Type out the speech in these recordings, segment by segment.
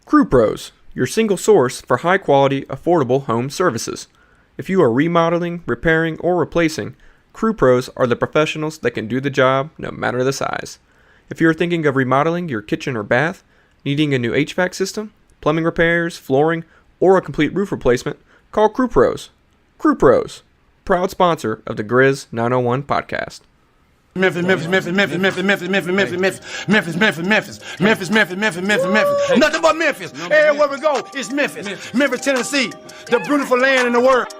Crew Pros, your single source for high quality, affordable home services. If you are remodeling, repairing, or replacing, Crew Pros are the professionals that can do the job no matter the size. If you are thinking of remodeling your kitchen or bath, needing a new HVAC system, plumbing repairs, flooring, or a complete roof replacement, call Crew Pros. Crew Pros, proud sponsor of the Grizz 901 podcast. Memphis. Nothing but Memphis. Everywhere we go, it's Memphis. Memphis, Tennessee, the beautiful land in the world.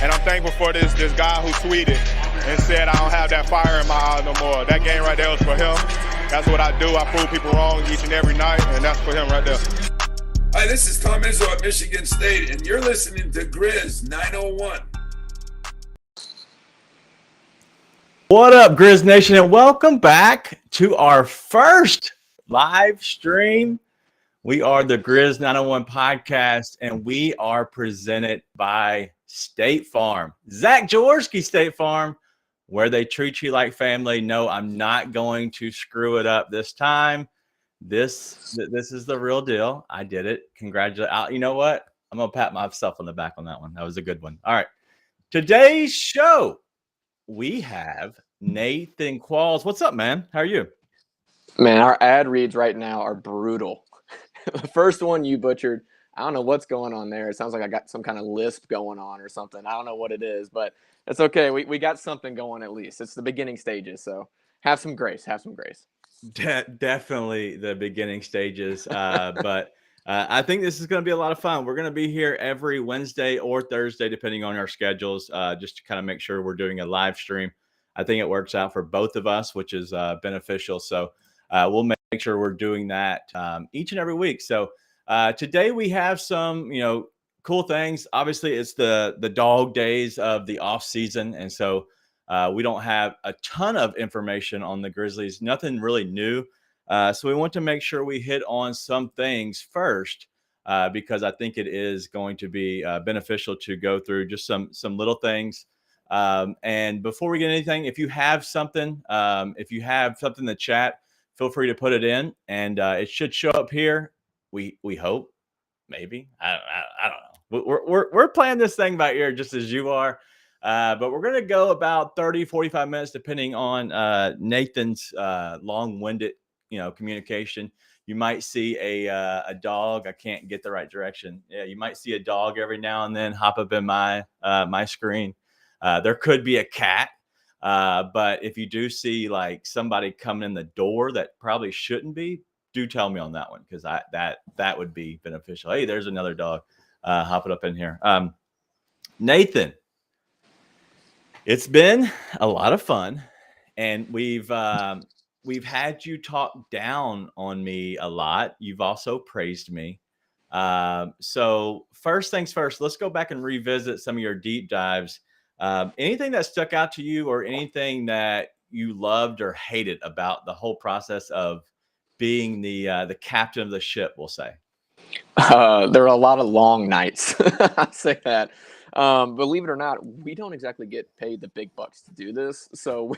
And I'm thankful for this guy who tweeted and said I don't have that fire in my eye no more. That game right there was for him. That's what I do. I prove people wrong each and every night, and that's for him right there. Hi, this is Tom Izzo at Michigan State, and you're listening to Grizz 901. What up, Grizz Nation, and welcome back to our first live stream. We are the Grizz 901 podcast, and we are presented by State Farm. Zach Jaworski, State Farm, where they treat you like family. No, I'm not going to screw it up this time. This is the real deal. I did it. Congratulations. You know what? I'm going to pat myself on the back on that one. That was a good one. All right. Today's show, we have Nathan Qualls. What's up, man? How are you? Man, our ad reads right now are brutal. The first one you butchered. I don't know what's going on there. It sounds like I got some kind of lisp going on or something. I don't know what it is, but it's okay. We got something going at least. It's the beginning stages, so have some grace. Have some grace. Definitely the beginning stages, but I think this is going to be a lot of fun. We're going to be here every Wednesday or Thursday, depending on our schedules, just to kind of make sure we're doing a live stream. I think it works out for both of us, which is beneficial. So we'll make sure we're doing that each and every week. So today we have some, cool things. Obviously, it's the dog days of the off season, and so we don't have a ton of information on the Grizzlies. Nothing really new. So we want to make sure we hit on some things first because I think it is going to be beneficial to go through just some little things. And before we get anything, if you have something in the chat, feel free to put it in, and it should show up here. We hope, maybe. I don't know. We're playing this thing by ear just as you are. But we're going to go about 30, 45 minutes, depending on Nathan's long-winded, communication. You might see a dog. I can't get the right direction. Yeah, you might see a dog every now and then hop up in my screen. There could be a cat. But if you do see like somebody coming in the door that probably shouldn't be, do tell me on that one, because that would be beneficial. Hey, there's another dog hopping up in here. Nathan, it's been a lot of fun, and we've had you talk down on me a lot. You've also praised me. So first things first, let's go back and revisit some of your deep dives. Anything that stuck out to you, or anything that you loved or hated about the whole process of being the captain of the ship, we'll say? There are a lot of long nights. I say that. Believe it or not, we don't exactly get paid the big bucks to do this. So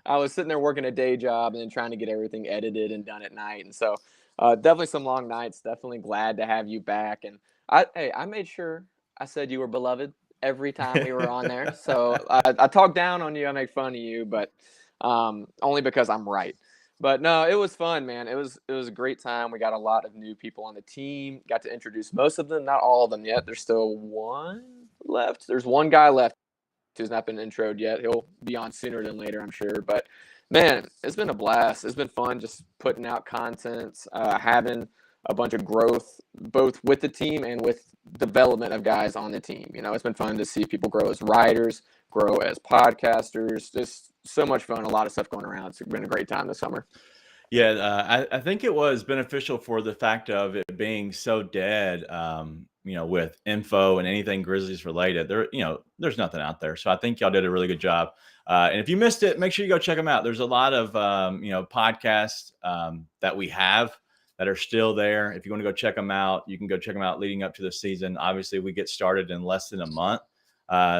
I was sitting there working a day job and then trying to get everything edited and done at night. And so definitely some long nights. Definitely glad to have you back. And I made sure I said you were beloved every time we were on there. So I talk down on you. I make fun of you, but only because I'm right. But no, it was fun, man. It was a great time. We got a lot of new people on the team. Got to introduce most of them, not all of them yet. There's still one left. There's one guy left who's not been introed yet. He'll be on sooner than later, I'm sure. But man, it's been a blast. It's been fun just putting out content, having a bunch of growth, both with the team and with development of guys on the team. It's been fun to see people grow as writers, grow as podcasters. Just so much fun. A lot of stuff going around. It's been a great time this summer. Yeah, I think it was beneficial for the fact of it being so dead, with info and anything Grizzlies related. There's nothing out there. So I think y'all did a really good job. And if you missed it, make sure you go check them out. There's a lot of, podcasts that we have that are still there. If you want to go check them out, you can go check them out leading up to the season. Obviously, we get started in less than a month.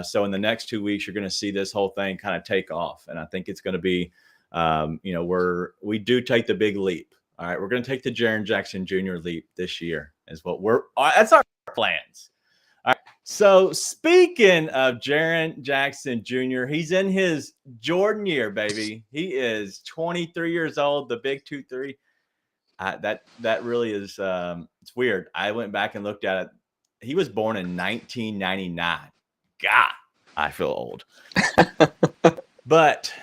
So in the next 2 weeks, you're going to see this whole thing kind of take off. And I think it's going to be, we do take the big leap. All right, we're going to take the Jaren Jackson Jr. leap this year. Is what that's our plans. All right. So speaking of Jaren Jackson Jr., he's in his Jordan year, baby. He is 23 years old. The big 2-3. That really is it's weird. I went back and looked at it. He was born in 1999. God, I feel old. But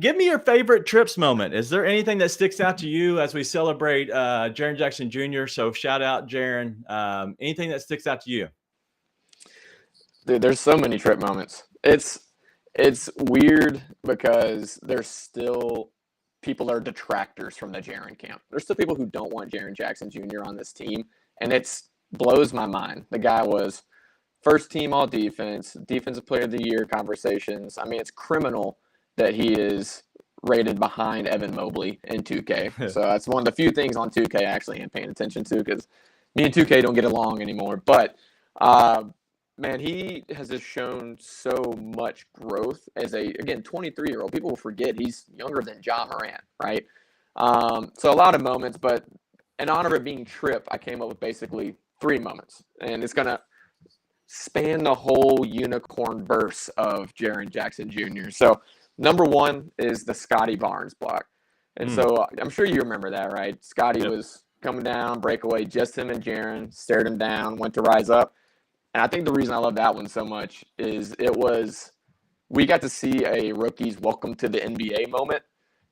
give me your favorite Trips moment. Is there anything that sticks out to you as we celebrate Jaren Jackson Jr.? So shout out Jaren. Anything that sticks out to you? Dude, there's so many Trip moments. It's weird because there's still people are detractors from the Jaren camp. There's still people who don't want Jaren Jackson Jr. on this team, and it blows my mind. The guy was first team all defense, defensive player of the year conversations. I mean, it's criminal that he is rated behind Evan Mobley in 2K. So that's one of the few things on 2K I actually am paying attention to, because me and 2K don't get along anymore. But man, he has just shown so much growth as again, 23-year-old. People will forget he's younger than Ja Morant, right? So a lot of moments, but in honor of being Trip, I came up with basically 3 moments. And it's going to span the whole unicorn verse of Jaren Jackson Jr. So number 1 is the Scotty Barnes block. And so I'm sure you remember that, right? Scotty was coming down, breakaway, just him and Jaren, stared him down, went to rise up. And I think the reason I love that one so much is we got to see a rookie's welcome to the NBA moment,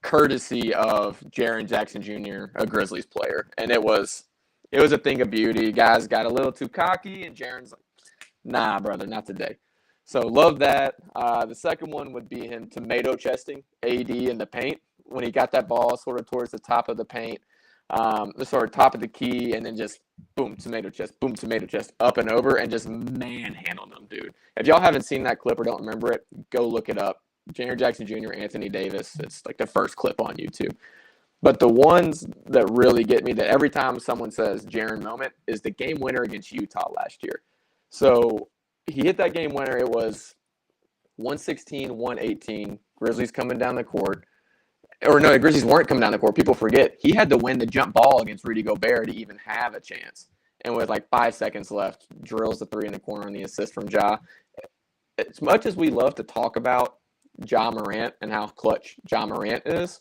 courtesy of Jaren Jackson Jr., a Grizzlies player. And it was a thing of beauty. Guys got a little too cocky, and Jaren's like, nah, brother, not today. So love that. The second one would be him tomato chesting AD in the paint when he got that ball sort of towards the top of the paint, the sort of top of the key, and then just boom, tomato chest, up and over, and just manhandled them, dude. If y'all haven't seen that clip or don't remember it, go look it up. Jaren Jackson Jr., Anthony Davis. It's like the first clip on YouTube. But the ones that really get me, that every time someone says Jaren moment, is the game winner against Utah last year. So he hit that game winner. It was 116-118. Grizzlies coming down the court. Or no, the Grizzlies weren't coming down the court. People forget. He had to win the jump ball against Rudy Gobert to even have a chance. And with like 5 seconds left, drills the 3 in the corner on the assist from Ja. As much as we love to talk about Ja Morant and how clutch Ja Morant is,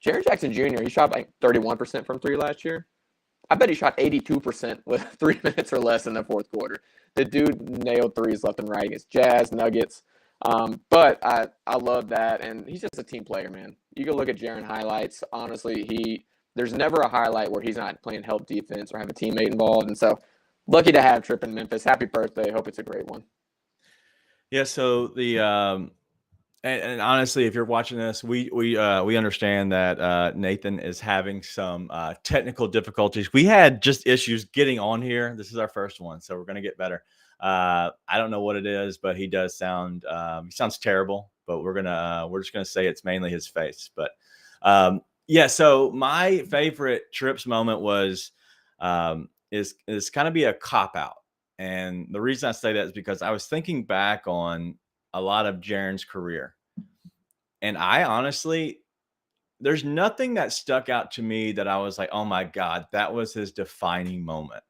Jaren Jackson Jr., he shot like 31% from 3 last year. I bet he shot 82% with 3 minutes or less in the fourth quarter. The dude nailed threes left and right against Jazz, Nuggets. But I love that, and he's just a team player, man. You can look at Jaren highlights. Honestly, there's never a highlight where he's not playing help defense or have a teammate involved. And so lucky to have Trip in Memphis. Happy birthday. Hope it's a great one. Yeah, so the and honestly, if you're watching this, we understand that Nathan is having some technical difficulties. We had just issues getting on here. This is our first one, so we're going to get better. I don't know what it is, but he does sound he sounds terrible, but we're just gonna say it's mainly his face. But yeah, so my favorite Trips moment was is kind of be a cop out. And the reason I say that is because I was thinking back on a lot of Jaren's career. And I honestly, there's nothing that stuck out to me that I was like, oh my God, that was his defining moment.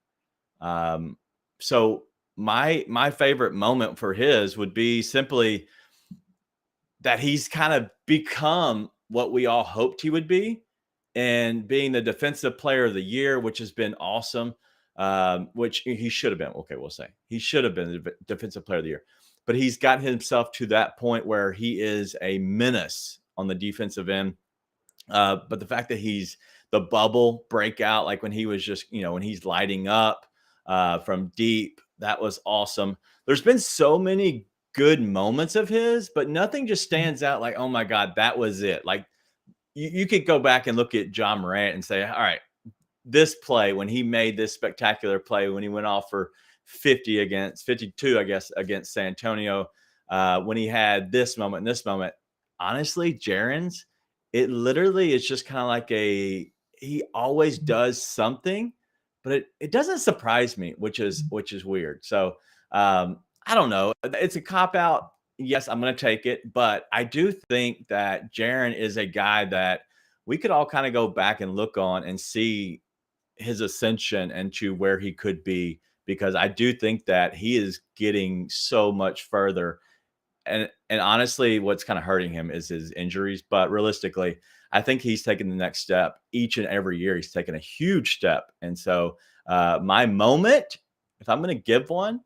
So my favorite moment for his would be simply that he's kind of become what we all hoped he would be, and being the defensive player of the year, which has been awesome. Which he should have been. Okay, we'll say he should have been the defensive player of the year, but he's got himself to that point where he is a menace on the defensive end. But the fact that he's the bubble breakout, like when he was just, when he's lighting up from deep, that was awesome. There's been so many good moments of his, but nothing just stands out like, oh my God, that was it. Like you could go back and look at Ja Morant and say, all right, this play, when he made this spectacular play, when he went off for 52, I guess, against San Antonio, when he had this moment and this moment, honestly, Jaren's, it literally is just kind of like he always does something, but it doesn't surprise me, which is weird. So I don't know. It's a cop out. Yes, I'm going to take it, but I do think that Jaren is a guy that we could all kind of go back and look on and see his ascension into where he could be, because I do think that he is getting so much further. And honestly, what's kind of hurting him is his injuries. But realistically, I think he's taking the next step each and every year. He's taking a huge step. And so my moment, if I'm going to give one,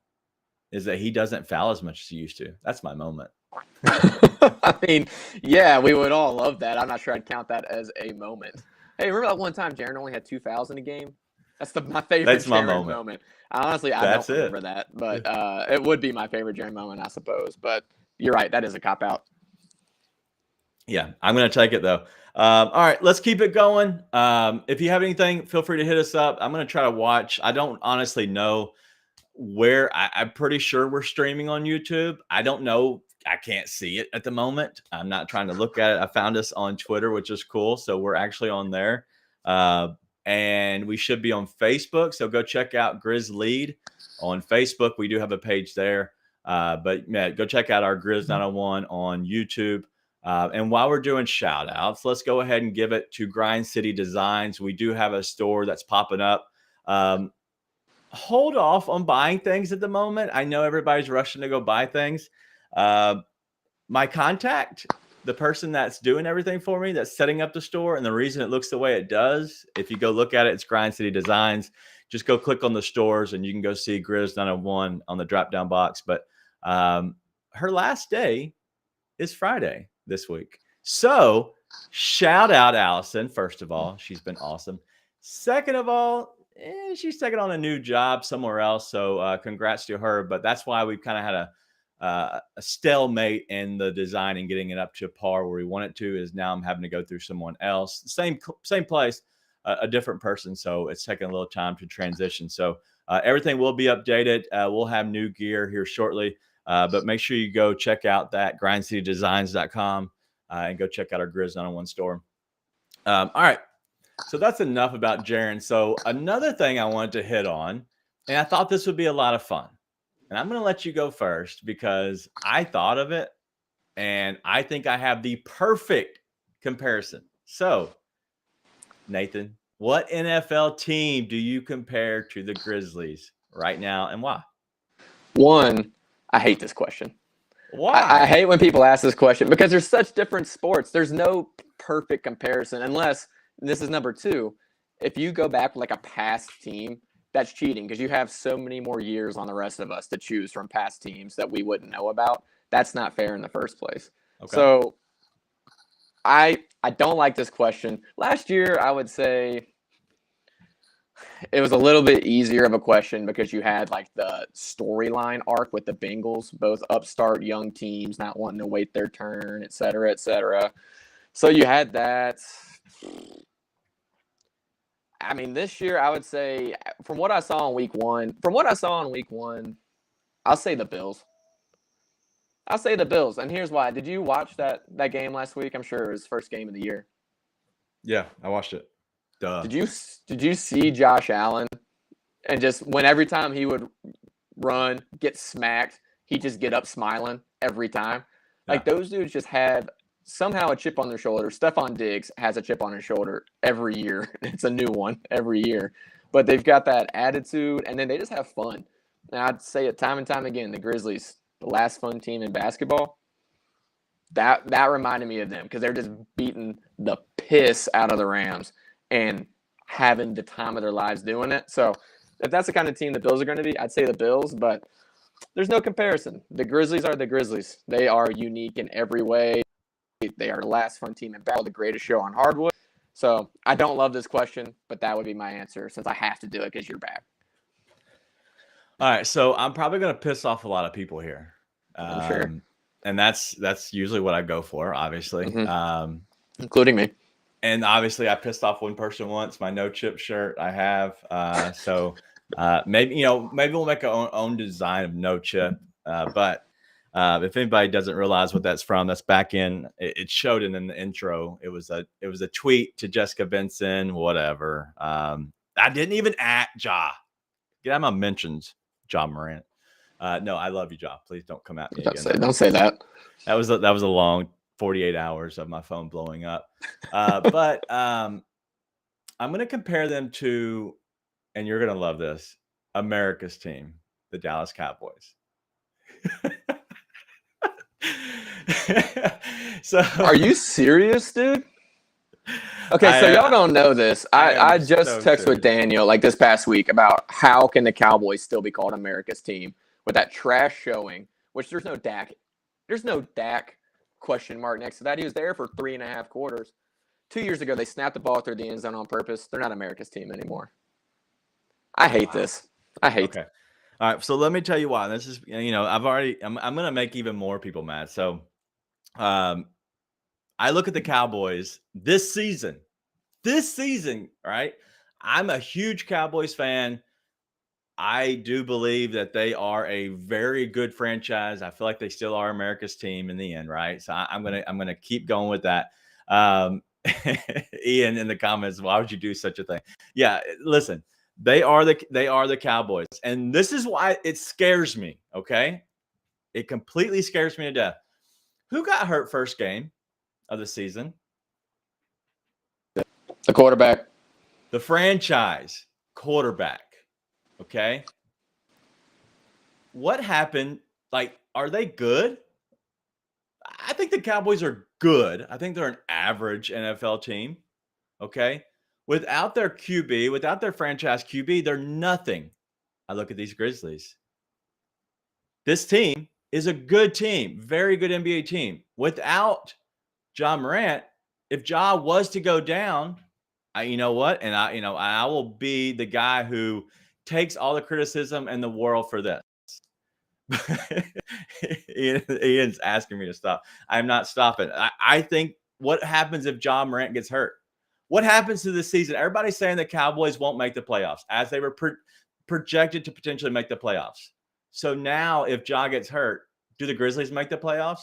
is that he doesn't foul as much as he used to. That's my moment. I mean, yeah, we would all love that. I'm not sure I'd count that as a moment. Hey, remember that one time Jaren only had 2 fouls in a game? That's my favorite. That's my Jaren moment. Honestly, I don't remember that, but it would be my favorite Jaren moment, I suppose. But you're right, that is a cop out. Yeah, I'm going to take it though. All right, let's keep it going. If you have anything, feel free to hit us up. I'm going to try to watch. I don't honestly know where. I'm pretty sure we're streaming on YouTube. I don't know. I can't see it at the moment. I'm not trying to look at it. I found us on Twitter, which is cool. So we're actually on there. And we should be on Facebook. So go check out Grizz Lead on Facebook. We do have a page there. But yeah, go check out our Grizz 901 on YouTube. And while we're doing shout outs, let's go ahead and give it to Grind City Designs. We do have a store that's popping up. Hold off on buying things at the moment. I know everybody's rushing to go buy things. My contact, the person that's doing everything for me, that's setting up the store, and the reason it looks the way it does, if you go look at it, it's Grind City Designs. Just go click on the stores and you can go see Grizz 901 on the drop down box. But her last day is Friday this week. So shout out Allison. First of all, she's been awesome. Second of all, she's taking on a new job somewhere else. So congrats to her. But that's why we've kind of had a stalemate in the design and getting it up to par where we want it to. Is now I'm having to go through someone else, same place, a different person. So it's taking a little time to transition. So everything will be updated. We'll have new gear here shortly. But make sure you go check out that grindcitydesigns.com and go check out our Grizz 901 store. All right. So that's enough about Jaren. So another thing I wanted to hit on, and I thought this would be a lot of fun. And I'm going to let you go first because I thought of it and I think I have the perfect comparison. So, Nathan, what NFL team do you compare to the Grizzlies right now and why? One, I hate this question. Why? I hate when people ask this question because there's such different sports. There's no perfect comparison unless, and this is number two, if you go back like a past team, that's cheating because you have so many more years on the rest of us to choose from past teams that we wouldn't know about. That's not fair in the first place. Okay. So I don't like this question. Last year, I would say it was a little bit easier of a question because you had like the storyline arc with the Bengals, both upstart young teams not wanting to wait their turn, et cetera, et cetera. So you had that. I mean, this year, I would say, from what I saw in week one, I'll say the Bills. And here's why. Did you watch that game last week? I'm sure it was first game of the year. Yeah, I watched it. Duh. Did you see Josh Allen? And just when every time he would run, get smacked, he'd just get up smiling every time. Yeah. Like, those dudes just have somehow a chip on their shoulder. Stephon Diggs has a chip on his shoulder every year. It's a new one every year. But they've got that attitude, and then they just have fun. And I'd say it time and time again, the Grizzlies, the last fun team in basketball, that reminded me of them because they're just beating the piss out of the Rams and having the time of their lives doing it. So if that's the kind of team the Bills are going to be, I'd say the Bills, but there's no comparison. The Grizzlies are the Grizzlies. They are unique in every way. They are the last fun team in battle, the greatest show on hardwood. So I don't love this question, but that would be my answer since I have to do it because you're back. All right, so I'm probably going to piss off a lot of people here. I'm sure. And that's usually what I go for, obviously. Mm-hmm. Including me. And obviously I pissed off one person once, my no chip shirt I have. So maybe we'll make our own design of no chip. But if anybody doesn't realize what that's from, that's back in. It showed it in the intro. It was a tweet to Jessica Benson, whatever. I didn't even at Ja. Get out of my mentions, Ja Morant. No, I love you, Ja. Please don't come at me again. Don't say that. That was a long 48 hours of my phone blowing up. But I'm going to compare them to, and you're going to love this, America's team, the Dallas Cowboys. So, are you serious, dude? Okay, so y'all don't know this. I just texted with Daniel like this past week about how can the Cowboys still be called America's team with that trash showing, which there's no Dak. There's no Dak question mark next to that. He was there for 3.5 quarters. 2 years ago, they snapped the ball through the end zone on purpose. They're not America's team anymore. I hate this. I hate Okay. All right. So let me tell you why. This is, I'm going to make even more people mad. So I look at the Cowboys this season, right? I'm a huge Cowboys fan. I do believe that they are a very good franchise. I feel like they still are America's team in the end, right? So I'm gonna keep going with that. Ian in the comments, why would you do such a thing? Yeah, listen, they are the Cowboys, and this is why it scares me. Okay, it completely scares me to death. Who got hurt first game of the season? the quarterback. The franchise quarterback. Okay. What happened? Like, are they good? I think the Cowboys are good. I think they're an average NFL team. Okay. Without their QB, without their franchise QB, they're nothing. I look at these Grizzlies. This team is a good team, very good NBA team. Without Ja Morant, if Ja was to go down, you know what? And I will be the guy who takes all the criticism in the world for this. Ian's asking me to stop. I'm not stopping. I think what happens if Ja Morant gets hurt? What happens to this season? Everybody's saying the Cowboys won't make the playoffs as they were projected to potentially make the playoffs. So now if Ja gets hurt, do the Grizzlies make the playoffs?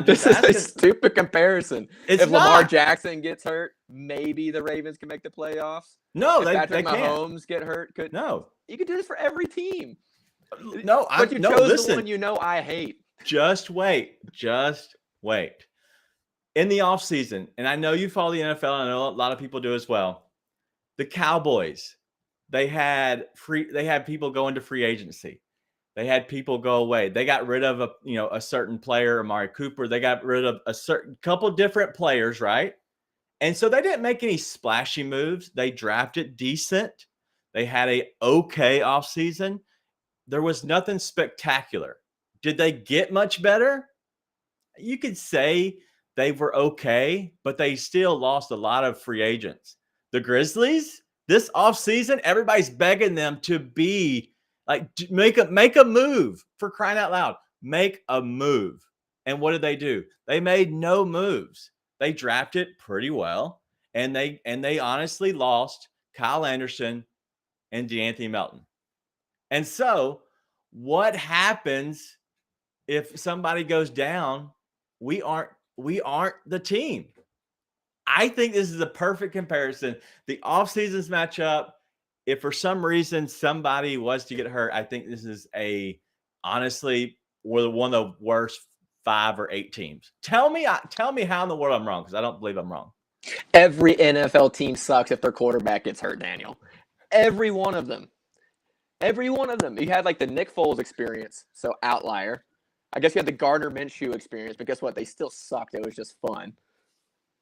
This is a stupid comparison. If Lamar Jackson gets hurt, maybe the Ravens can make the playoffs. No, if Patrick they can't. Mahomes get hurt, you could do this for every team. No, but you chose the one I hate. Just wait. In the offseason, and I know you follow the NFL, and I know a lot of people do as well. The Cowboys, they had people go into free agency. They had people go away. They got rid of a certain player, Amari Cooper. They got rid of a certain couple different players, right? And so they didn't make any splashy moves. They drafted decent. They had a okay offseason. There was nothing spectacular. Did they get much better? You could say they were okay, but they still lost a lot of free agents. The Grizzlies, this offseason, everybody's begging them to be like, make a move, for crying out loud. Make a move. And what did they do? They made no moves. They drafted pretty well, and they honestly lost Kyle Anderson and DeAnthony Melton. And so what happens if somebody goes down? We aren't the team. I think this is a perfect comparison. The offseasons match up. If for some reason somebody was to get hurt, I think this is honestly, we're one of the worst 5 or 8 teams. Tell me how in the world I'm wrong, because I don't believe I'm wrong. Every NFL team sucks if their quarterback gets hurt, Daniel. Every one of them. Every one of them. You had like the Nick Foles experience, so outlier. I guess you had the Gardner Minshew experience, but guess what? They still sucked. It was just fun.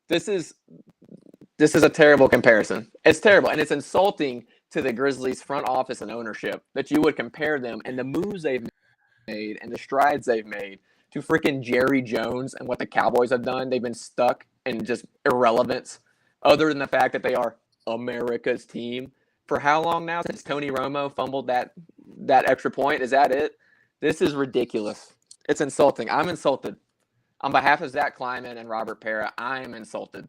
This is a terrible comparison. It's terrible, and it's insulting to the Grizzlies front office and ownership that you would compare them and the moves they've made and the strides they've made to freaking Jerry Jones and what the Cowboys have done. They've been stuck in just irrelevance, other than the fact that they are America's team. For how long now? Since Tony Romo fumbled that extra point? Is that it? This is ridiculous. It's insulting. I'm insulted. On behalf of Zach Kleiman and Robert Parra, I am insulted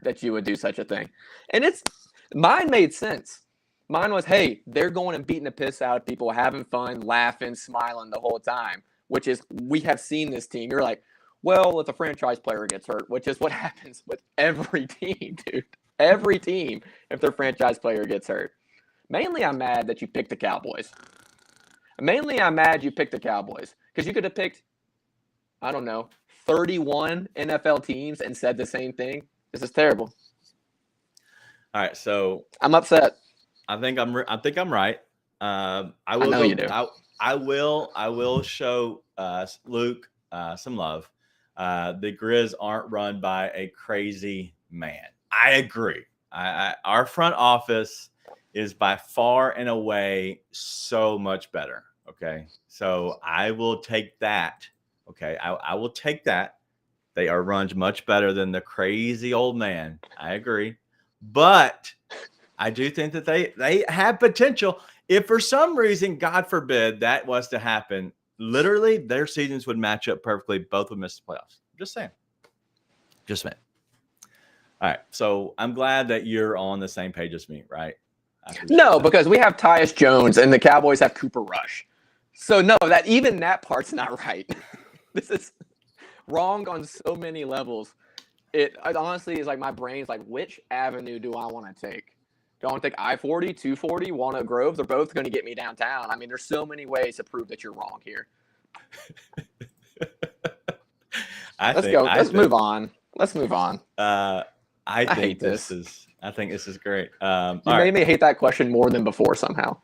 that you would do such a thing. And mine made sense. Mine was, hey, they're going and beating the piss out of people, having fun, laughing, smiling the whole time, which is, we have seen this team. You're like, well, if a franchise player gets hurt, which is what happens with every team, dude. Every team, if their franchise player gets hurt. Mainly, I'm mad that you picked the Cowboys. Mainly, I'm mad you picked the Cowboys, because you could have picked I don't know, 31 NFL teams and said the same thing. This is terrible. All right, so I'm upset. I think I'm right. I will know you do. I will show Luke some love. The Grizz aren't run by a crazy man. I agree. Our front office is by far and away so much better. Okay, so I will take that. Okay, I will take that. They are run much better than the crazy old man. I agree, but I do think that they have potential. If for some reason, God forbid, that was to happen, literally their seasons would match up perfectly. Both would miss the playoffs. Just saying. Just saying. All right. So I'm glad that you're on the same page as me, right? No, because we have Tyus Jones and the Cowboys have Cooper Rush. So no, that part's not right. This is wrong on so many levels. It honestly is like my brain's like, which avenue do I want to take? Do I want to take I-40, 240, Walnut Grove? They're both going to get me downtown. I mean, there's so many ways to prove that you're wrong here. Let's go. Let's move on. I think this is great. You made me hate that question more than before somehow.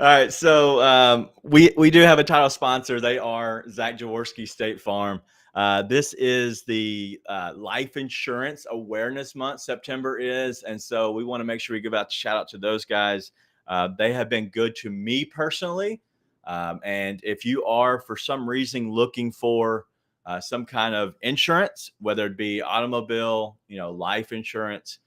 All right, so we do have a title sponsor. They are Zach Jaworski State Farm. This is the Life Insurance Awareness Month. September is, and so we want to make sure we give out a shout out to those guys. They have been good to me personally, and if you are for some reason looking for some kind of insurance, whether it be automobile, life insurance,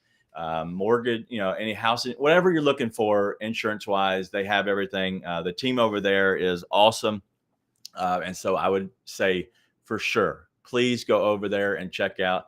mortgage, any house, whatever you're looking for insurance wise, they have everything. The team over there is awesome. And so I would say for sure, please go over there and check out.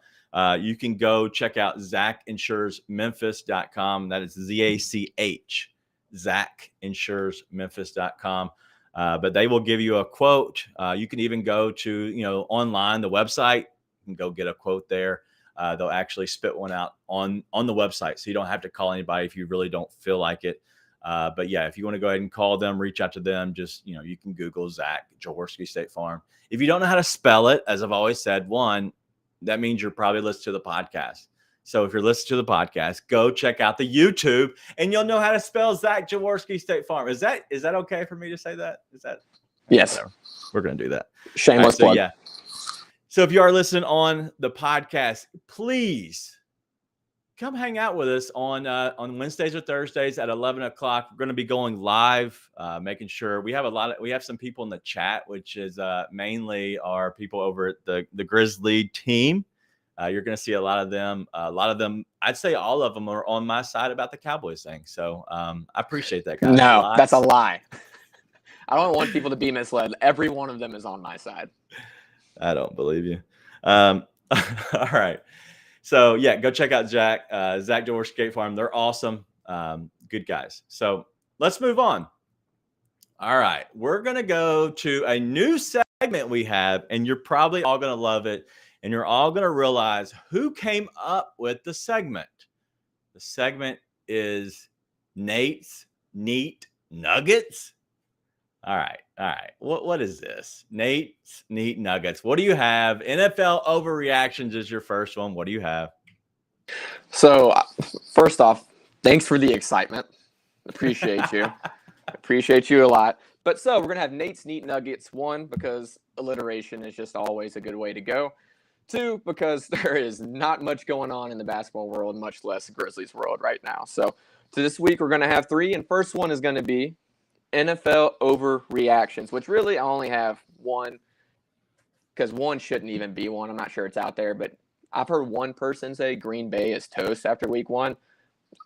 You can go check out ZachInsuresMemphis.com. That is ZACH, ZachInsuresMemphis.com. But they will give you a quote. You can even go to, online, the website, and go get a quote there. They'll actually spit one out on the website. So you don't have to call anybody if you really don't feel like it. But yeah, if you want to go ahead and call them, reach out to them, just, you can Google Zach Jaworski State Farm. If you don't know how to spell it, as I've always said, one, that means you're probably listening to the podcast. So if you're listening to the podcast, go check out the YouTube and you'll know how to spell Zach Jaworski State Farm. Is that okay for me to say that? Is that? Yes. Whatever. We're going to do that. Shameless plug. Yeah. So if you are listening on the podcast, please come hang out with us on Wednesdays or Thursdays at 11 o'clock. We're going to be going live, making sure we have some people in the chat, which is mainly our people over at the Grizzly team. You're going to see a lot of them. I'd say all of them are on my side about the Cowboys thing. So I appreciate that, guys. No, that's a lie. I don't want people to be misled. Every one of them is on my side. I don't believe you. All right. So yeah, go check out Zach Jaworski State Farm. They're awesome. Good guys. So let's move on. All right. We're going to go to a new segment we have, and you're probably all going to love it. And you're all going to realize who came up with the segment. The segment is Nate's Neat Nuggets. All right. What is this? Nate's Neat Nuggets. What do you have? NFL overreactions is your first one. What do you have? So, first off, thanks for the excitement. Appreciate you. Appreciate you a lot. But so we're going to have Nate's Neat Nuggets. One, because alliteration is just always a good way to go. Two, because there is not much going on in the basketball world, much less Grizzlies world right now. So this week we're going to have three, and first one is going to be NFL overreactions, which really I only have one, because one shouldn't even be one. I'm not sure it's out there, but I've heard one person say Green Bay is toast after week one.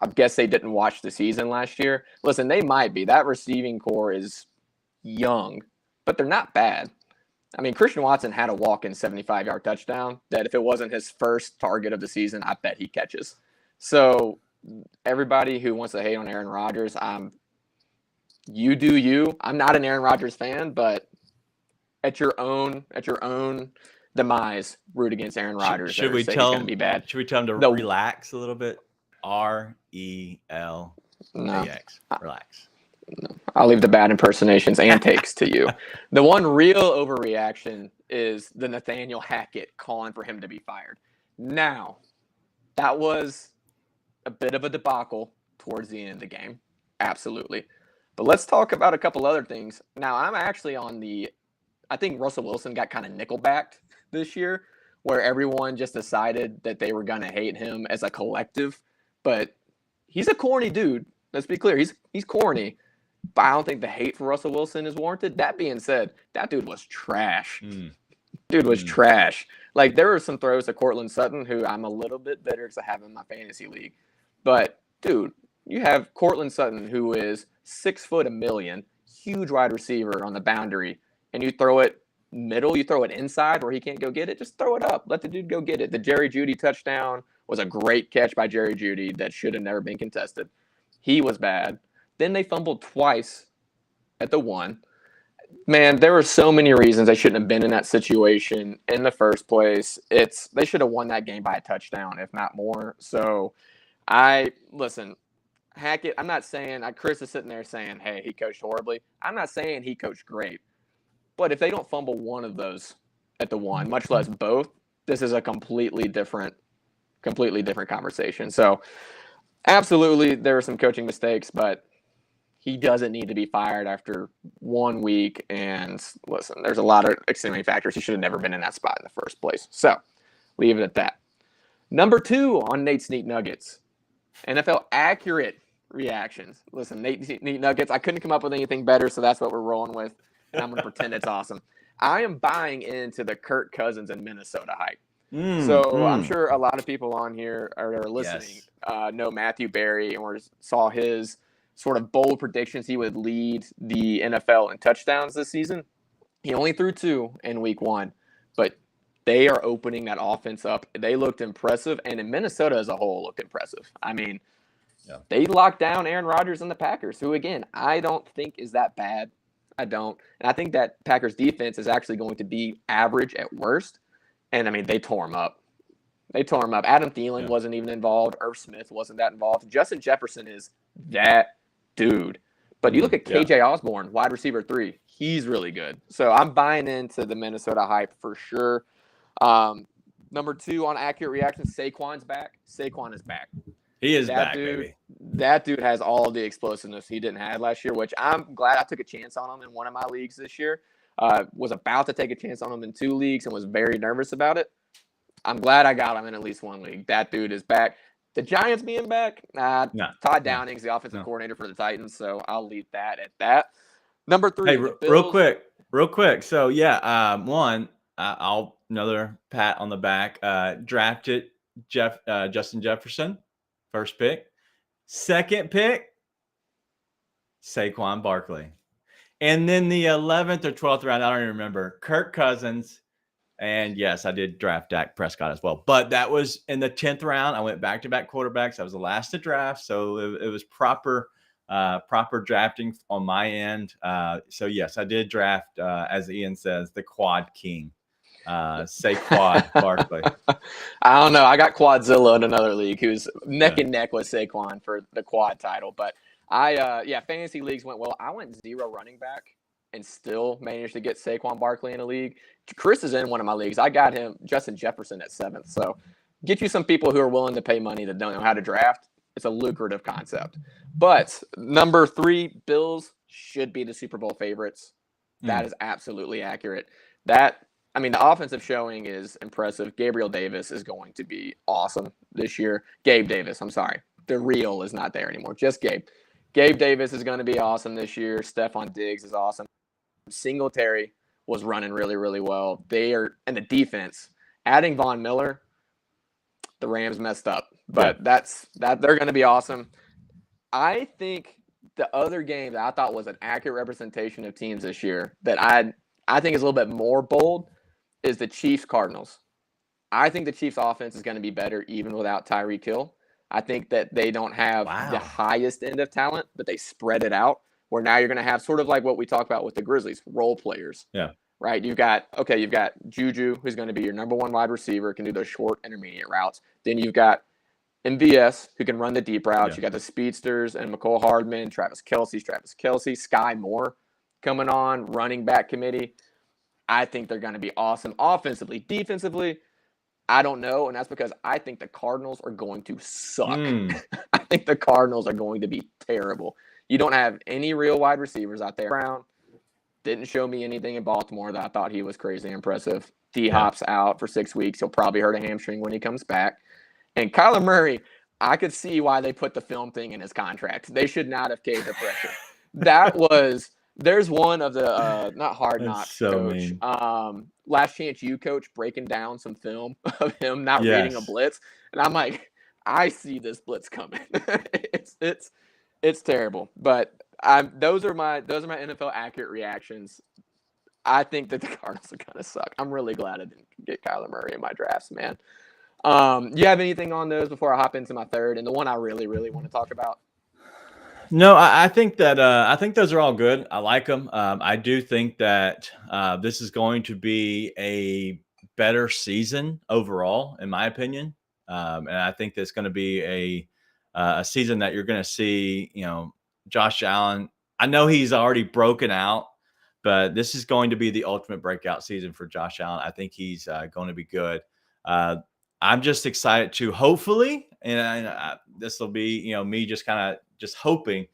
I guess they didn't watch the season last year. Listen, they might be. That receiving core is young, but they're not bad. I mean, Christian Watson had a walk-in 75-yard touchdown that if it wasn't his first target of the season, I bet he catches. So everybody who wants to hate on Aaron Rodgers, you do you. I'm not an Aaron Rodgers fan, but at your own demise, root against Aaron Rodgers. Should we tell him be bad? Should we tell him to relax a little bit? RELAX. No. Relax. I'll leave the bad impersonations and takes to you. The one real overreaction is the Nathaniel Hackett calling for him to be fired. Now, that was a bit of a debacle towards the end of the game. Absolutely. But let's talk about a couple other things. Now, I'm actually on I think Russell Wilson got kind of nickel-backed this year, where everyone just decided that they were going to hate him as a collective. But he's a corny dude. Let's be clear. He's corny. But I don't think the hate for Russell Wilson is warranted. That being said, that dude was trash. Dude was trash. Like, there were some throws to Cortland Sutton, who I'm a little bit bitter because I have him in my fantasy league. But, dude, you have Cortland Sutton, who is 6 foot a million, huge wide receiver on the boundary, and you throw it middle, you throw it inside where he can't go get it, just throw it up. Let the dude go get it. The Jerry Jeudy touchdown was a great catch by Jerry Jeudy that should have never been contested. He was bad. Then they fumbled twice at the 1. Man, there were so many reasons they shouldn't have been in that situation in the first place. They should have won that game by a touchdown, if not more. So, listen, Hackett, I'm not saying, Chris is sitting there saying, hey, he coached horribly. I'm not saying he coached great. But if they don't fumble one of those at the 1, much less both, this is a completely different conversation. So, absolutely, there were some coaching mistakes, but he doesn't need to be fired after 1 week. And listen, there's a lot of extenuating factors. He should have never been in that spot in the first place. So, leave it at that. Number 2 on Nate's Neat Nuggets. NFL accurate reactions. Listen, Nate's Neat Nuggets, I couldn't come up with anything better, so that's what we're rolling with. And I'm going to pretend it's awesome. I am buying into the Kirk Cousins in Minnesota hype. I'm sure a lot of people on here are listening know Matthew Berry or saw his sort of bold predictions he would lead the NFL in touchdowns this season. He only threw 2 in week 1, but they are opening that offense up. They looked impressive, and in Minnesota as a whole looked impressive. I mean, they locked down Aaron Rodgers and the Packers, who, again, I don't think is that bad. I don't. And I think that Packers defense is actually going to be average at worst. And, I mean, they tore him up. Adam Thielen wasn't even involved. Irv Smith wasn't that involved. Justin Jefferson is that dude. But you look at KJ Osborne, wide receiver 3. He's really good. So I'm buying into the Minnesota hype for sure. Number 2 on accurate reaction, Saquon's back. Saquon is back. He is back, dude, baby. That dude has all the explosiveness he didn't have last year, which I'm glad I took a chance on him in one of my leagues this year. Was about to take a chance on him in 2 leagues and was very nervous about it. I'm glad I got him in at least 1 league. That dude is back. The Giants being back, Todd Downing's the offensive coordinator for the Titans, so I'll leave that at that. Number 3. Hey, real quick. So, I'll another pat on the back. Drafted Justin Jefferson, first pick. Second pick, Saquon Barkley. And then the 11th or 12th round, I don't even remember, Kirk Cousins. And yes, I did draft Dak Prescott as well. But that was in the 10th round. I went back-to-back quarterbacks. I was the last to draft. So it was proper drafting on my end. So yes, I did draft, as Ian says, the Quad King. Saquon Barkley. I don't know. I got Quadzilla in another league who's neck and neck with Saquon for the quad title. But fantasy leagues went well. I went 0 running back and still managed to get Saquon Barkley in a league. Chris is in one of my leagues. I got him, Justin Jefferson, at 7th. So get you some people who are willing to pay money that don't know how to draft. It's a lucrative concept. But number 3, Bills should be the Super Bowl favorites. That is absolutely accurate. The offensive showing is impressive. Gabriel Davis is going to be awesome this year. Gabe Davis, I'm sorry. The real is not there anymore. Just Gabe. Gabe Davis is going to be awesome this year. Stephon Diggs is awesome. Singletary was running really, really well. And the defense, adding Von Miller, the Rams messed up. But they're going to be awesome. I think the other game that I thought was an accurate representation of teams this year that I think is a little bit more bold is the Chiefs-Cardinals. I think the Chiefs' offense is going to be better even without Tyreek Hill. I think that they don't have the highest end of talent, but they spread it out, where now you're going to have sort of like what we talked about with the Grizzlies, role players. Yeah. Right? You've got Juju, who's going to be your number 1 wide receiver, can do those short, intermediate routes. Then you've got MVS, who can run the deep routes. Yeah. You got the speedsters and McCole Hardman, Travis Kelsey, Sky Moore coming on, running back committee. I think they're going to be awesome offensively. Defensively, I don't know, and that's because I think the Cardinals are going to suck. I think the Cardinals are going to be terrible. You don't have any real wide receivers out there. Brown didn't show me anything in Baltimore that I thought he was crazy impressive. D-Hop's out for 6 weeks. He'll probably hurt a hamstring when he comes back. And Kyler Murray, I could see why they put the film thing in his contract. They should not have caved the pressure. That was – there's one of the not Hard Knocks so coach, mean. Last Chance U coach breaking down some film of him not reading a blitz. And I'm like, I see this blitz coming. It's terrible. But those are my NFL accurate reactions. I think that the Cardinals are gonna suck. I'm really glad I didn't get Kyler Murray in my drafts, man. You have anything on those before I hop into my third and the one I really, really want to talk about? No, I think that I think those are all good. I like them. I do think that this is going to be a better season overall, in my opinion. And I think that's going to be a season that you're going to see, Josh Allen. I know he's already broken out, but this is going to be the ultimate breakout season for Josh Allen. I think he's going to be good. I'm just excited to hopefully, and this will be, me just kind of just hoping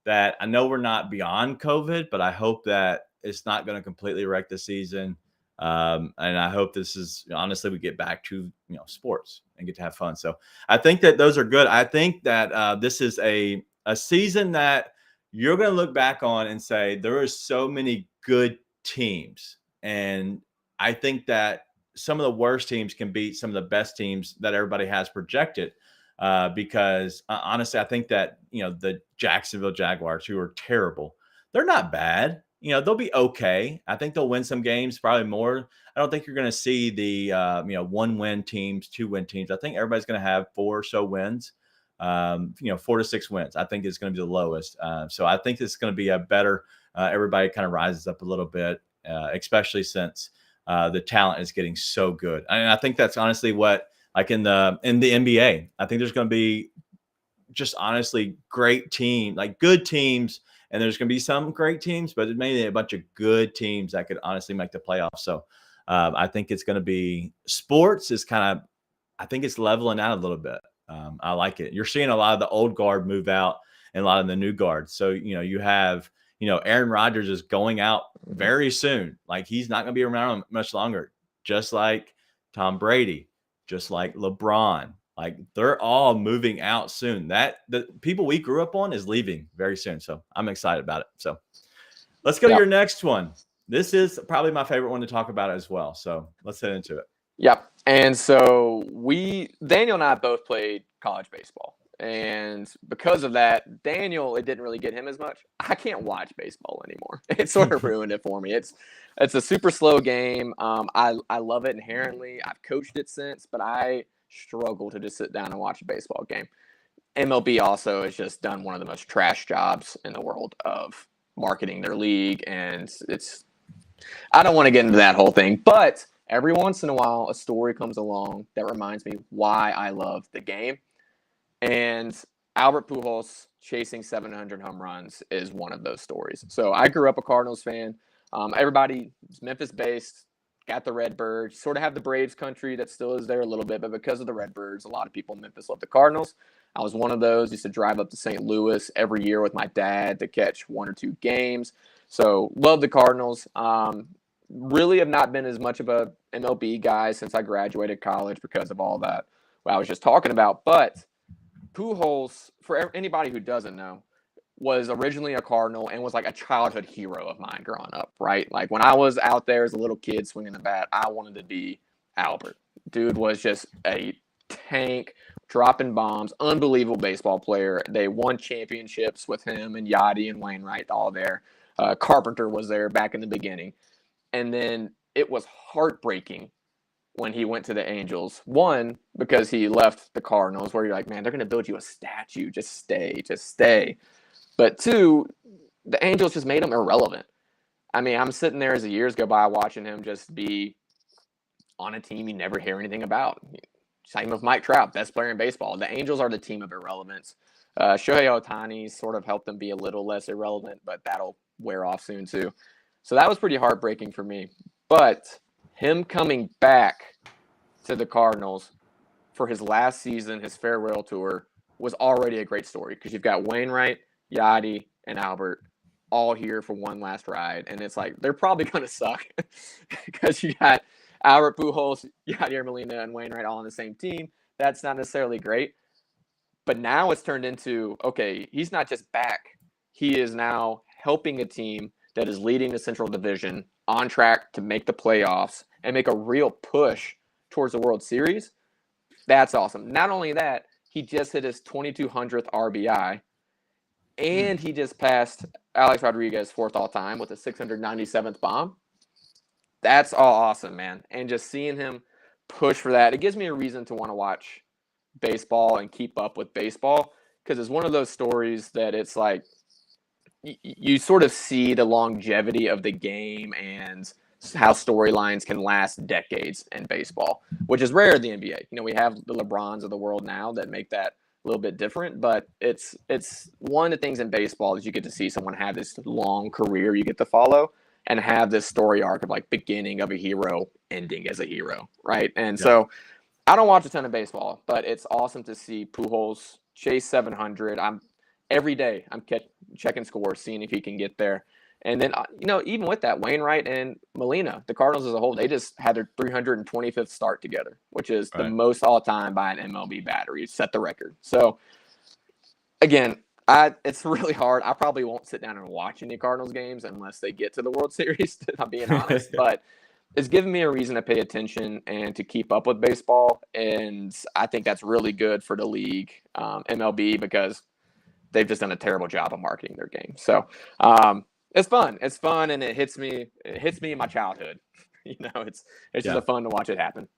that I know we're not beyond COVID, but I hope that it's not going to completely wreck the season. And I hope this is honestly, we get back to, sports and get to have fun. So I think that those are good. I think that this is a season that you're going to look back on and say, there are so many good teams. And I think that some of the worst teams can beat some of the best teams that everybody has projected. Because honestly, I think that, the Jacksonville Jaguars, who are terrible, they're not bad. They'll be okay. I think they'll win some games, probably more. I don't think you're going to see the, 1-win teams, 2-win teams. I think everybody's going to have 4 or so wins, 4 to 6 wins. I think it's going to be the lowest. So I think it's going to be a better, everybody kind of rises up a little bit, especially since the talent is getting so good. And I think that's honestly what, like in the NBA, I think there's going to be just honestly great team, like good teams, and there's going to be some great teams, but mainly a bunch of good teams that could honestly make the playoffs. So I think it's going to be sports is kind of, I think it's leveling out a little bit. I like it. You're seeing a lot of the old guard move out and a lot of the new guard. So, you have, Aaron Rodgers is going out very soon. Like he's not going to be around much longer, just like Tom Brady. Just like LeBron, like they're all moving out soon. That the people we grew up on is leaving very soon. So I'm excited about it. So let's go to your next one. This is probably my favorite one to talk about as well. So let's head into it. Yep. And so Daniel and I both played college baseball. And because of that, Daniel, it didn't really get him as much. I can't watch baseball anymore. It sort of ruined it for me. It's a super slow game. I love it inherently. I've coached it since, but I struggle to just sit down and watch a baseball game. MLB also has just done one of the most trash jobs in the world of marketing their league. And I don't want to get into that whole thing, but every once in a while, a story comes along that reminds me why I love the game. And Albert Pujols chasing 700 home runs is one of those stories. So I grew up a Cardinals fan. Everybody is Memphis-based, got the Redbirds, sort of have the Braves country that still is there a little bit, but because of the Redbirds, a lot of people in Memphis love the Cardinals. I was one of those. Used to drive up to St. Louis every year with my dad to catch 1 or 2 games. So love the Cardinals. Really have not been as much of a MLB guy since I graduated college because of all that I was just talking about. But Pujols, for anybody who doesn't know, was originally a Cardinal and was like a childhood hero of mine growing up, right? Like when I was out there as a little kid swinging the bat, I wanted to be Albert. Dude was just a tank, dropping bombs, unbelievable baseball player. They won championships with him and Yachty and Wainwright all there. Carpenter was there back in the beginning. And then it was heartbreaking when he went to the Angels. One, because he left the Cardinals, where you're like, man, they're going to build you a statue. Just stay. But 2, the Angels just made him irrelevant. I mean, I'm sitting there as the years go by watching him just be on a team you never hear anything about. Same with Mike Trout, best player in baseball. The Angels are the team of irrelevance. Shohei Ohtani sort of helped them be a little less irrelevant, but that'll wear off soon too. So that was pretty heartbreaking for me. But him coming back to the Cardinals for his last season, his farewell tour, was already a great story because you've got Wainwright, Yadi, and Albert all here for one last ride. And it's like, they're probably going to suck because you got Albert Pujols, Yadier Molina, and Wainwright all on the same team. That's not necessarily great. But now it's turned into, okay, he's not just back. He is now helping a team that is leading the Central Division on track to make the playoffs and make a real push towards the World Series. That's awesome. Not only that, he just hit his 2,200th RBI, and he just passed Alex Rodriguez fourth all time with a 697th bomb. That's all awesome, man. And just seeing him push for that, it gives me a reason to want to watch baseball and keep up with baseball, because it's one of those stories that it's like you sort of see the longevity of the game and how storylines can last decades in baseball, which is rare in the NBA. You know, we have the LeBrons of the world now that make that a little bit different, but it's one of the things in baseball is you get to see someone have this long career you get to follow and have this story arc of like beginning of a hero, ending as a hero, right? And so I don't watch a ton of baseball, but it's awesome to see Pujols chase 700. Every day I'm checking scores, seeing if he can get there. And then, you know, even with that, Wainwright and Molina, the Cardinals as a whole, they just had their 325th start together, which is the most all time by an MLB batter. You set the record. So, again, it's really hard. I probably won't sit down and watch any Cardinals games unless they get to the World Series, if I'm being honest. But it's given me a reason to pay attention and to keep up with baseball. And I think that's really good for the league, MLB, because they've just done a terrible job of marketing their game. So, it's fun. It's fun, and it hits me in my childhood. You know, it's just fun to watch it happen.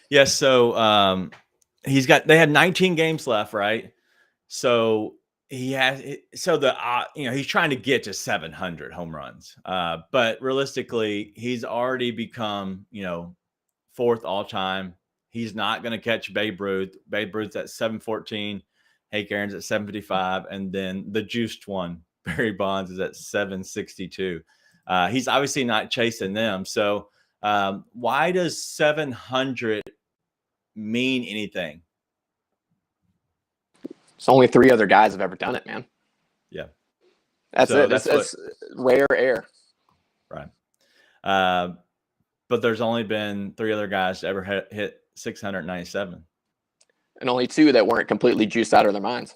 Yes. So they had 19 games left, right? So he's trying to get to 700 home runs. But realistically, he's already become, fourth all time. He's not going to catch Babe Ruth. Babe Ruth's at 714. Hank Aaron's at 755, and then the juiced one, Barry Bonds, is at 762. He's obviously not chasing them. So why does 700 mean anything? It's only 3 other guys have ever done it, man. Yeah. That's it. That's rare air. Right. But there's only been 3 other guys to ever hit 697. And only 2 that weren't completely juiced out of their minds.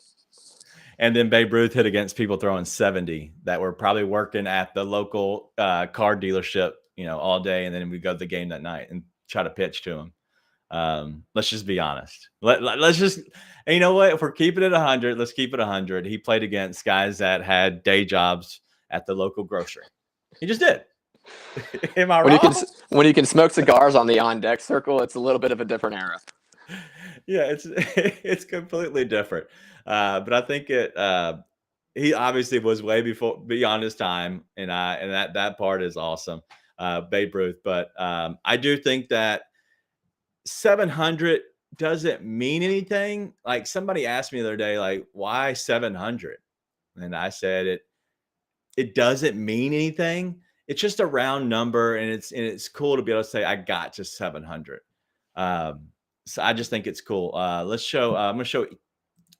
And then Babe Ruth hit against people throwing 70 that were probably working at the local car dealership, all day. And then we go to the game that night and try to pitch to him. Let's just be honest. Let's just, and you know what? If we're keeping it 100, let's keep it 100. He played against guys that had day jobs at the local grocery. He just did. Am I wrong? When you can smoke cigars on the on-deck circle, it's a little bit of a different era. Yeah, it's completely different. But I think he obviously was way beyond his time, and that part is awesome, Babe Ruth. But I do think that 700 doesn't mean anything. Like somebody asked me the other day, like, why 700? And I said it doesn't mean anything. It's just a round number, and it's cool to be able to say I got to 700. So I just think it's cool. I'm going to show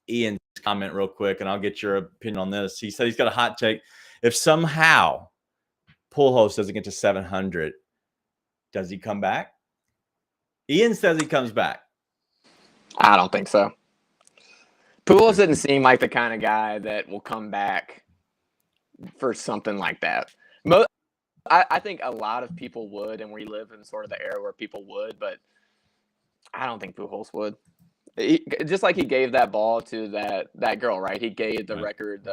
Ian's comment real quick, and I'll get your opinion on this. He said he's got a hot take. If somehow Pujols doesn't get to 700, does he come back? Ian says he comes back. I don't think so. Pujols didn't seem like the kind of guy that will come back for something like that. I think a lot of people would, and we live in sort of the era where people would, but I don't think Pujols would. Just like he gave that ball to that girl, right? He gave the record,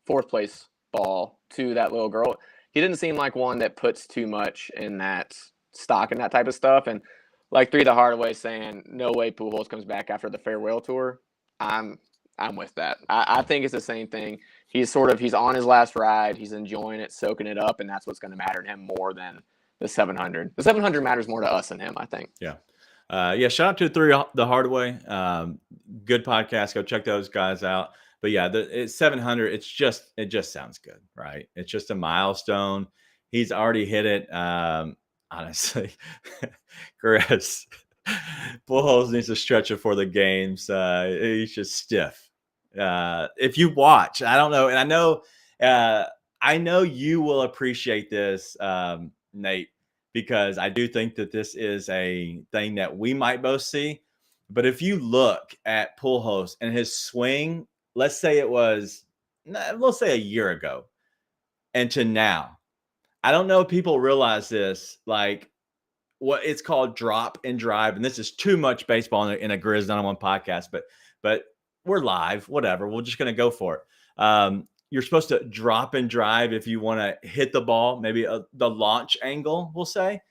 fourth place ball to that little girl. He didn't seem like one that puts too much in that stock and that type of stuff. And like 3 the Hardaway saying, no way Pujols comes back after the farewell tour. I'm with that. I think it's the same thing. He's on his last ride. He's enjoying it, soaking it up, and that's what's going to matter to him more than the 700. The 700 matters more to us than him, I think. Yeah. Yeah, shout out to the Hard Way. Good podcast. Go check those guys out. But yeah, it's 700. It just sounds good, right? It's just a milestone. He's already hit it. Honestly, Chris Pujols needs to stretch it for the games. He's just stiff. If you watch, I don't know, and I know you will appreciate this, Nate, because I do think that this is a thing that we might both see. But if you look at Pujols and his swing, let's say a year ago and to now, I don't know if people realize this, like what it's called drop and drive. And this is too much baseball in a Grizz 901 podcast, but we're live, whatever. We're just going to go for it. You're supposed to drop and drive if you want to hit the ball, maybe the launch angle, we'll say.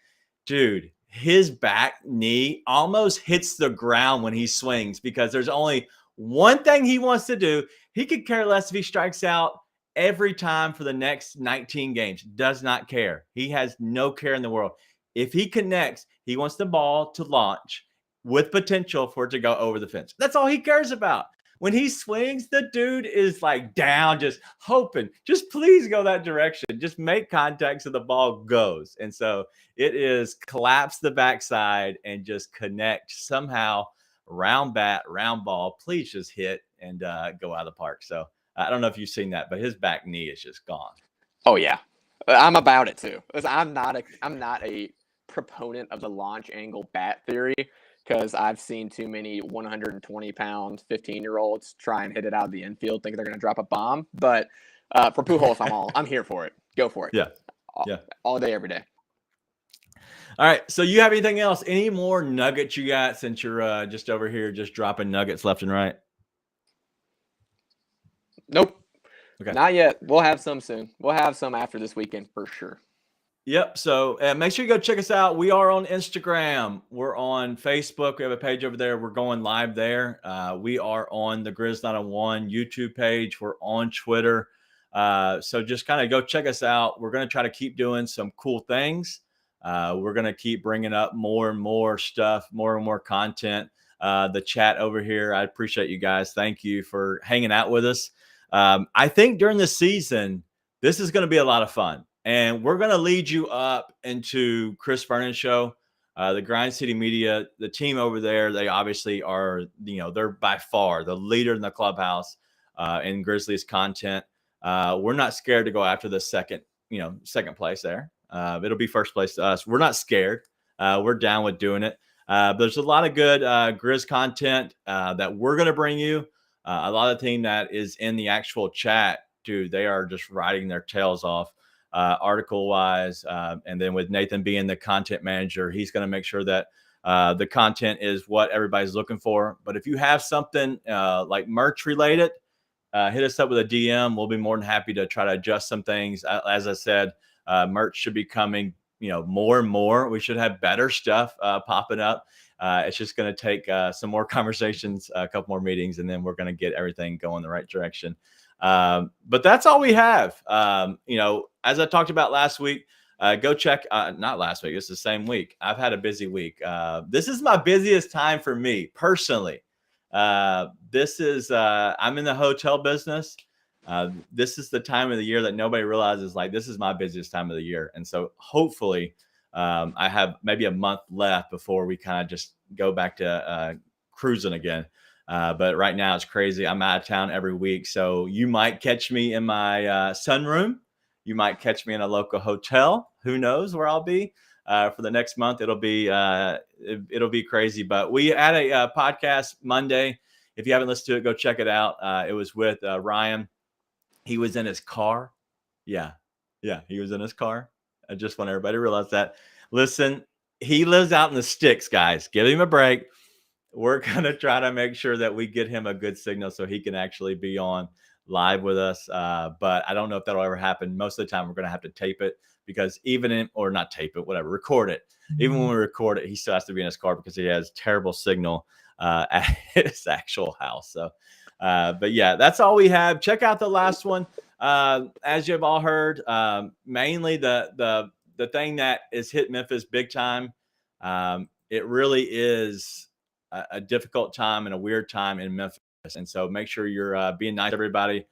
Dude, his back knee almost hits the ground when he swings because there's only one thing he wants to do. He could care less if he strikes out every time for the next 19 games. Does not care. He has no care in the world. If he connects, he wants the ball to launch with potential for it to go over the fence. That's all he cares about. When he swings, the dude is like down, just hoping, just please go that direction. Just make contact so the ball goes. And so it is collapse the backside and just connect somehow. Round bat, round ball. Please just hit and go out of the park. So I don't know if you've seen that, but his back knee is just gone. Oh yeah, I'm about it too. I'm not a proponent of the launch angle bat theory, because I've seen too many 120-pound 15-year-olds try and hit it out of the infield, thinking they're going to drop a bomb. But for Pujols, I'm here for it. Go for it. Yeah. All day, every day. All right. So you have anything else? Any more nuggets you got since you're just over here just dropping nuggets left and right? Nope. Okay. Not yet. We'll have some soon. We'll have some after this weekend for sure. Yep. So make sure you go check us out. We are on Instagram. We're on Facebook. We have a page over there. We're going live there. We are on the Grizz 901 YouTube page. We're on Twitter. So just kind of go check us out. We're going to try to keep doing some cool things. We're going to keep bringing up more and more stuff, more and more content. The chat over here, I appreciate you guys. Thank you for hanging out with us. I think during the season, this is going to be a lot of fun. And we're going to lead you up into Chris Vernon's show, the Grind City Media, the team over there. They obviously are, they're by far the leader in the clubhouse in Grizzlies content. We're not scared to go after the second place there. It'll be first place to us. We're not scared. We're down with doing it. There's a lot of good Grizz content that we're going to bring you. A lot of the team that is in the actual chat, dude, they are just riding their tails off. Article wise. And then with Nathan being the content manager, he's going to make sure that the content is what everybody's looking for. But if you have something like merch related, hit us up with a DM. We'll be more than happy to try to adjust some things. As I said, merch should be coming, more and more. We should have better stuff popping up. It's just going to take some more conversations, a couple more meetings, and then we're going to get everything going the right direction. But that's all we have. As I talked about last week, go check, not last week, it's the same week. I've had a busy week. This is my busiest time for me personally. I'm in the hotel business. This is the time of the year that nobody realizes, like, this is my busiest time of the year. And so hopefully I have maybe a month left before we kind of just go back to cruising again. But right now it's crazy. I'm out of town every week. So you might catch me in my sunroom. You might catch me in a local hotel. Who knows where I'll be for the next month. It'll be crazy. But we had a podcast Monday. If you haven't listened to it, go check it out. It was with Ryan. He was in his car. Yeah, he was in his car. I just want everybody to realize that. Listen, he lives out in the sticks, guys. Give him a break. We're going to try to make sure that we get him a good signal so he can actually be on live with us. But I don't know if that'll ever happen. Most of the time, we're going to have to tape it because record it. Even when we record it, he still has to be in his car because he has terrible signal at his actual house. So, but yeah, that's all we have. Check out the last one. As you've all heard, mainly the thing that is hit Memphis big time it really is a difficult time and a weird time in Memphis. And so make sure you're being nice to everybody,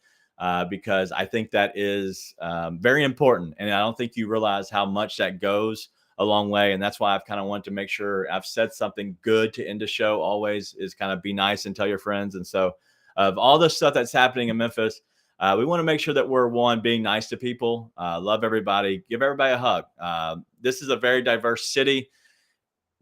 because I think that is very important. And I don't think you realize how much that goes a long way. And that's why I've kind of wanted to make sure I've said something good to end the show always, is kind of be nice and tell your friends. And so of all the stuff that's happening in Memphis, we want to make sure that we're being nice to people, love everybody, give everybody a hug. This is a very diverse city,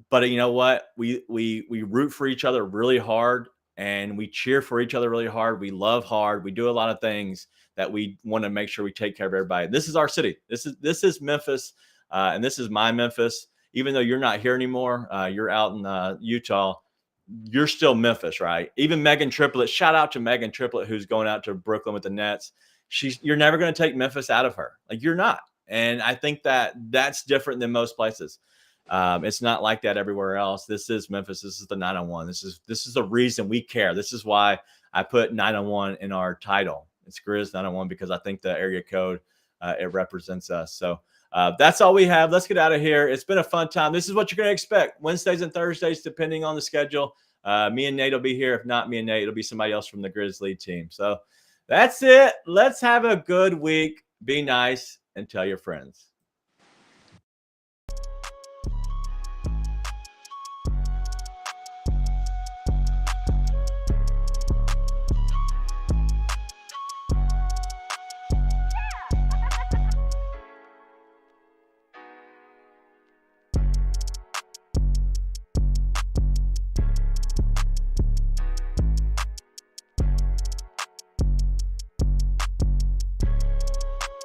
but you know what? We root for each other really hard, and we cheer for each other really hard. We love hard. We do a lot of things that we want to make sure we take care of everybody. This is our city. This is Memphis, and this is my Memphis. Even though you're not here anymore, you're out in Utah. You're still Memphis, right? Even Megan Triplett, shout out to Megan Triplett, who's going out to Brooklyn with the Nets. You're never going to take Memphis out of her. Like, you're not. And I think that's different than most places. It's not like that everywhere else. This is Memphis. This is the 901. This is the reason we care. This is why I put 901 in our title. It's Grizz 901, because I think the area code, it represents us. So that's all we have. Let's get out of here. It's been a fun time. This is what you're going to expect Wednesdays and Thursdays, depending on the schedule. Me and Nate will be here. If not me and Nate, it'll be somebody else from the Grizz lead team. So that's it. Let's have a good week. Be nice and tell your friends.